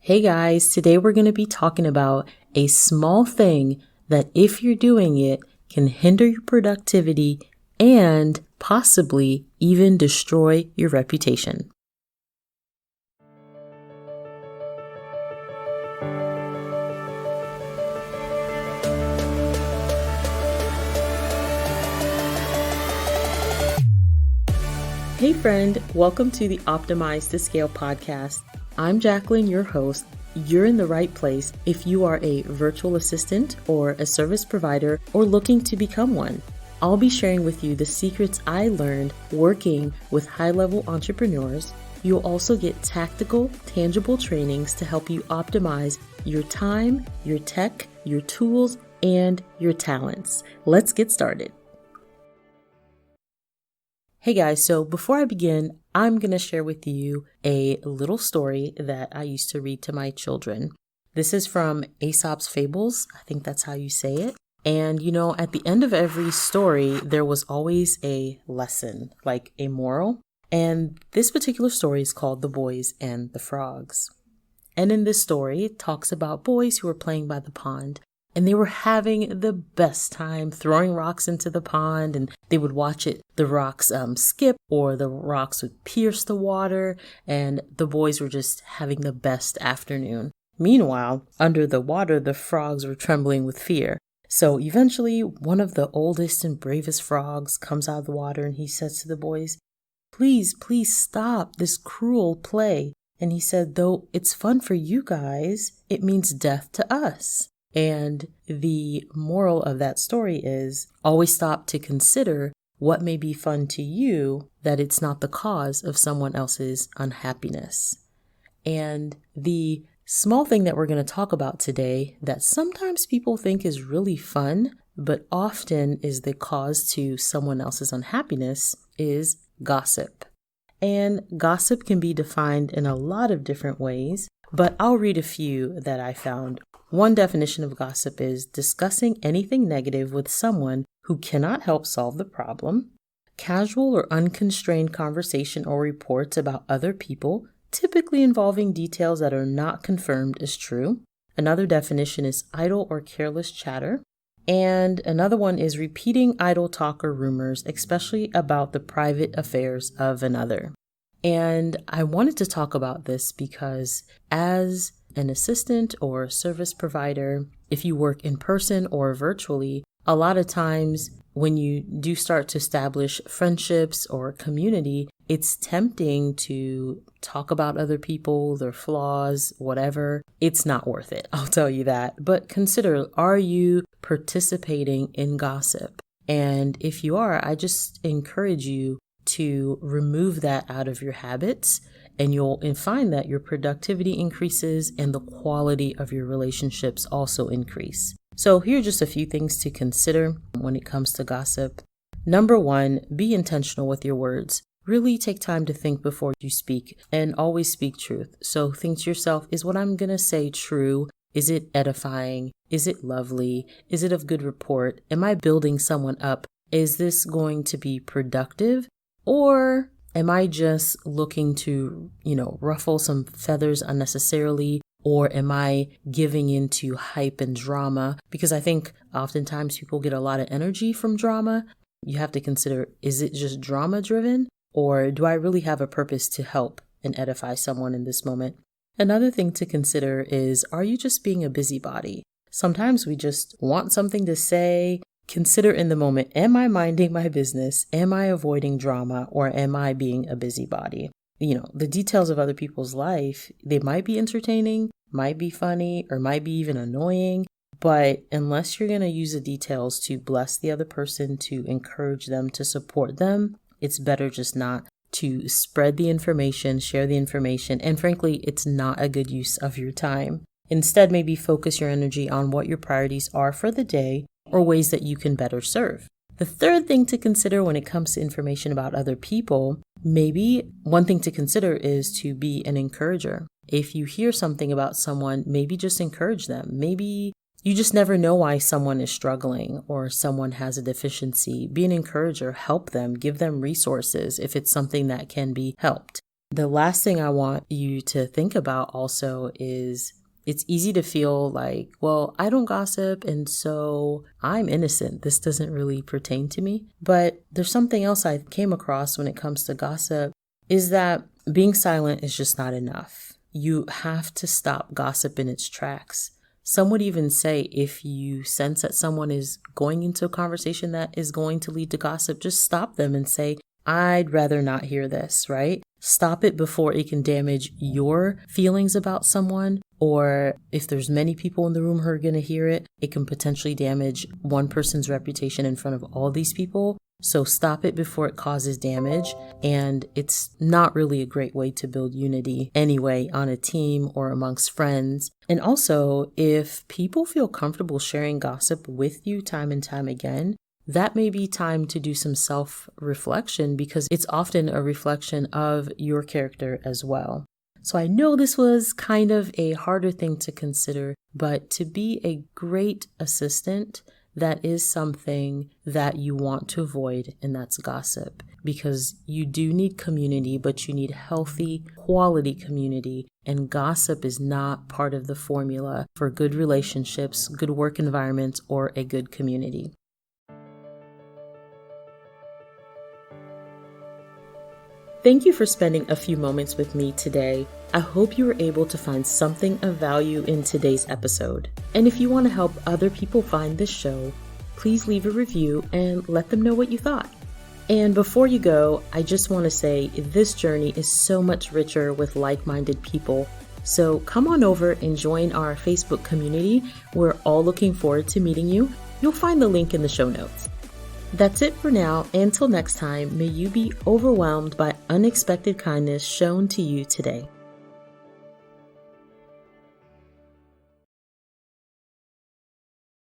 Hey guys, today we're going to be talking about a small thing that if you're doing it can hinder your productivity and possibly even destroy your reputation. Hey friend, welcome to the Optimize to Scale podcast. I'm Jacqueline, your host. You're in the right place if you are a virtual assistant or a service provider or looking to become one. I'll be sharing with you the secrets I learned working with high-level entrepreneurs. You'll also get tactical, tangible trainings to help you optimize your time, your tech, your tools, and your talents. Let's get started. Hey guys, so before I begin, I'm going to share with you a little story that I used to read to my children. This is from Aesop's Fables. I think that's how you say it. And at the end of every story, there was always a lesson, like a moral. And this particular story is called The Boys and the Frogs. And in this story, it talks about boys who were playing by the pond. And they were having the best time throwing rocks into the pond, and they would watch the rocks skip, or the rocks would pierce the water, and the boys were just having the best afternoon. Meanwhile, under the water, the frogs were trembling with fear. So eventually, one of the oldest and bravest frogs comes out of the water, and he says to the boys, please stop this cruel play. And he said, though it's fun for you guys, it means death to us. And the moral of that story is always stop to consider what may be fun to you, that it's not the cause of someone else's unhappiness. And the small thing that we're going to talk about today that sometimes people think is really fun, but often is the cause to someone else's unhappiness is gossip. And gossip can be defined in a lot of different ways, but I'll read a few that I found. One definition of gossip is discussing anything negative with someone who cannot help solve the problem, casual or unconstrained conversation or reports about other people, typically involving details that are not confirmed as true. Another definition is idle or careless chatter. And another one is repeating idle talk or rumors, especially about the private affairs of another. And I wanted to talk about this because as an assistant or a service provider, if you work in person or virtually, a lot of times when you do start to establish friendships or community, it's tempting to talk about other people, their flaws, whatever. It's not worth it, I'll tell you that. But consider, are you participating in gossip? And if you are, I just encourage you to remove that out of your habits, and you'll find that your productivity increases and the quality of your relationships also increase. So here are just a few things to consider when it comes to gossip. Number one, be intentional with your words. Really take time to think before you speak, and always speak truth. So think to yourself, is what I'm going to say true? Is it edifying? Is it lovely? Is it of good report? Am I building someone up? Is this going to be productive? Or am I just looking to, ruffle some feathers unnecessarily? Or am I giving into hype and drama? Because I think oftentimes people get a lot of energy from drama. You have to consider, is it just drama driven? Or do I really have a purpose to help and edify someone in this moment? Another thing to consider is, are you just being a busybody? Sometimes we just want something to say. Consider in the moment, am I minding my business? Am I avoiding drama? Or am I being a busybody? The details of other people's life, they might be entertaining, might be funny, or might be even annoying. But unless you're going to use the details to bless the other person, to encourage them, to support them, it's better just not to spread the information, share the information. And frankly, it's not a good use of your time. Instead, maybe focus your energy on what your priorities are for the day, or ways that you can better serve. The third thing to consider when it comes to information about other people, maybe one thing to consider is to be an encourager. If you hear something about someone, maybe just encourage them. Maybe you just never know why someone is struggling or someone has a deficiency. Be an encourager, help them, give them resources if it's something that can be helped. The last thing I want you to think about also is it's easy to feel like, well, I don't gossip, and so I'm innocent. This doesn't really pertain to me. But there's something else I came across when it comes to gossip, is that being silent is just not enough. You have to stop gossip in its tracks. Some would even say if you sense that someone is going into a conversation that is going to lead to gossip, just stop them and say, I'd rather not hear this, right? Stop it before it can damage your feelings about someone, or if there's many people in the room who are going to hear it, it can potentially damage one person's reputation in front of all these people. So stop it before it causes damage, and it's not really a great way to build unity anyway on a team or amongst friends. And also, if people feel comfortable sharing gossip with you time and time again, that may be time to do some self-reflection, because it's often a reflection of your character as well. So I know this was kind of a harder thing to consider, but to be a great assistant, that is something that you want to avoid, and that's gossip, because you do need community, but you need healthy, quality community, and gossip is not part of the formula for good relationships, good work environments, or a good community. Thank you for spending a few moments with me today. I hope you were able to find something of value in today's episode. And if you want to help other people find this show, please leave a review and let them know what you thought. And before you go, I just want to say this journey is so much richer with like-minded people. So come on over and join our Facebook community. We're all looking forward to meeting you. You'll find the link in the show notes. That's it for now. Until next time, may you be overwhelmed by unexpected kindness shown to you today.